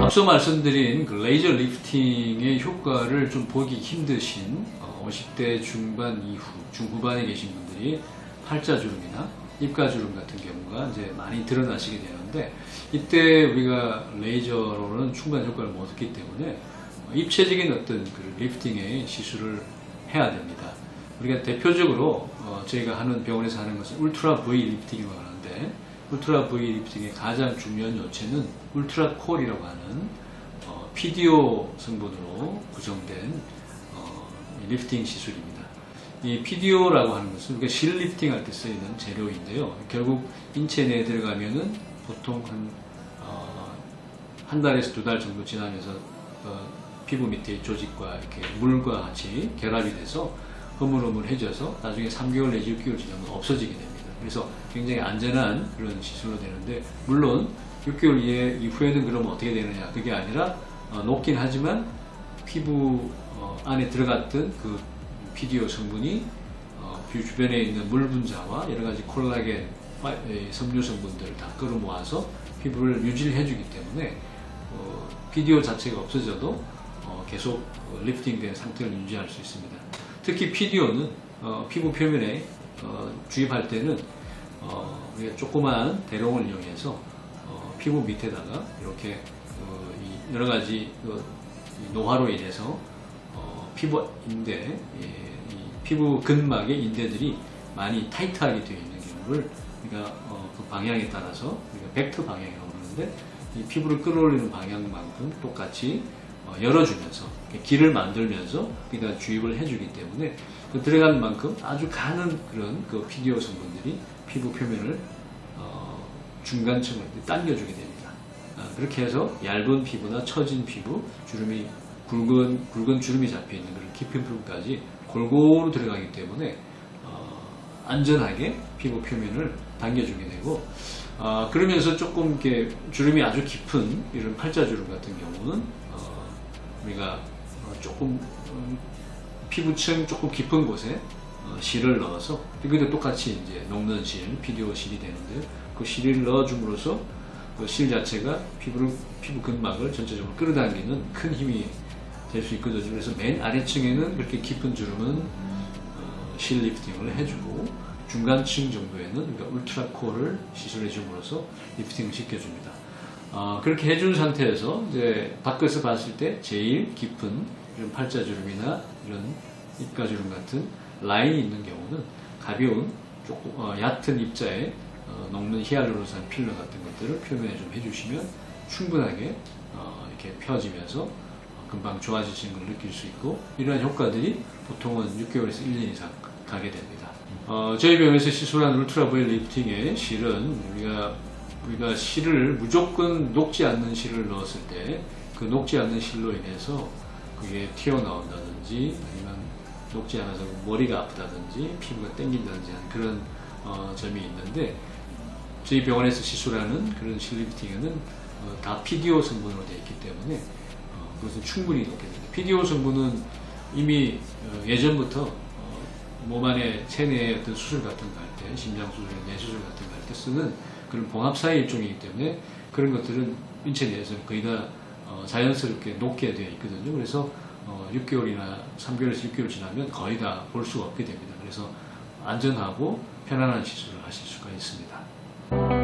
앞서 말씀드린 그 레이저 리프팅의 효과를 좀 보기 힘드신 50대 중반 이후, 중후반에 계신 분들이 팔자주름이나 입가주름 같은 경우가 이제 많이 드러나시게 되는데, 이때 우리가 레이저로는 충분한 효과를 못 얻기 때문에 입체적인 어떤 그 리프팅의 시술을 해야 됩니다. 우리가 대표적으로 저희가 하는 병원에서 하는 것은 울트라 V 리프팅이라고 하는데, 울트라 V 리프팅의 가장 중요한 요체는 울트라 콜이라고 하는 PDO 성분으로 구성된 리프팅 시술입니다. 이 PDO라고 하는 것은 우리가 실 리프팅 할 때 쓰이는 재료인데요. 결국 인체 내에 들어가면은 보통 한 달에서 2달 정도 지나면서 피부 밑에 조직과 이렇게 물과 같이 결합이 돼서 흐물흐물해져서 나중에 3개월 내지 6개월 지나면 없어지게 됩니다. 그래서 굉장히 안전한 그런 시술로 되는데, 물론 6개월 이후에는 그러면 어떻게 되느냐, 그게 아니라 녹긴 하지만 피부 안에 들어갔던 그 PDO 성분이 주변에 있는 물 분자와 여러 가지 콜라겐, 섬유 성분들을 다 끌어모아서 피부를 유지해 주기 때문에 PDO 자체가 없어져도 계속 리프팅된 상태를 유지할 수 있습니다. 특히 PDO는 피부 표면에 주입할 때는 우리가 조그마한 대롱을 이용해서 피부 밑에다가 이렇게 여러 가지 노화로 인해서 피부 인대, 피부 근막의 인대들이 많이 타이트하게 되어 있는 경우를 우리가 그 방향에 따라서 우리가 벡터 방향이라고 하는데, 이 피부를 끌어올리는 방향만큼 똑같이 열어주면서 길을 만들면서 우리가 주입을 해주기 때문에 그 들어가는 만큼 아주 가는 그런 그 PDO 성분들이 피부 표면을 중간층을 당겨주게 됩니다. 그렇게 해서 얇은 피부나 처진 피부, 주름이 굵은 주름이 잡혀 있는 그런 깊은 피부까지 골고루 들어가기 때문에 안전하게 피부 표면을 당겨주게 되고, 그러면서 조금 이렇게 주름이 아주 깊은 이런 팔자주름 같은 경우는 우리가 조금 피부층 조금 깊은 곳에 실을 넣어서, 이것도 똑같이 이제 녹는 실, PDO 실이 되는데, 그 실을 넣어줌으로써 그 실 자체가 피부 근막을 전체적으로 끌어당기는 큰 힘이 될 수 있거든요. 그래서 맨 아래층에는 그렇게 깊은 주름은 실 리프팅을 해주고, 중간층 정도에는 우리가 울트라 콜을 시술해 줌으로써 리프팅을 시켜줍니다. 그렇게 해준 상태에서 이제 밖에서 봤을 때 제일 깊은 이런 팔자주름이나 이런 입가주름 같은 라인이 있는 경우는 가벼운 조금 얕은 입자에 녹는 히알루론산 필러 같은 것들을 표면에 좀 해주시면 충분하게 이렇게 펴지면서 금방 좋아지시는 걸 느낄 수 있고, 이러한 효과들이 보통은 6개월에서 1년 이상 가게 됩니다. 저희 병원에서 시술한 울트라 V 리프팅의 실은 우리가 실을 무조건 녹지 않는 실을 넣었을 때 그 녹지 않는 실로 인해서 그게 튀어나온다든지, 아니면 녹지 않아서 머리가 아프다든지 피부가 땡긴다든지 하는 그런 점이 있는데, 저희 병원에서 시술하는 그런 실 리프팅에는 다 PDO 성분으로 되어 있기 때문에 그것은 충분히 녹게 됩니다. PDO 성분은 이미 예전부터 몸 안에 체내의 어떤 수술 같은 거 할 때, 심장 수술이나 뇌 수술 같은 거 할 때 쓰는 그런 봉합사의 일종이기 때문에 그런 것들은 인체 내에서 거의 다 자연스럽게 녹게 되어 있거든요. 그래서 6개월이나 3개월에서 6개월 지나면 거의 다 볼 수가 없게 됩니다. 그래서 안전하고 편안한 시술을 하실 수가 있습니다.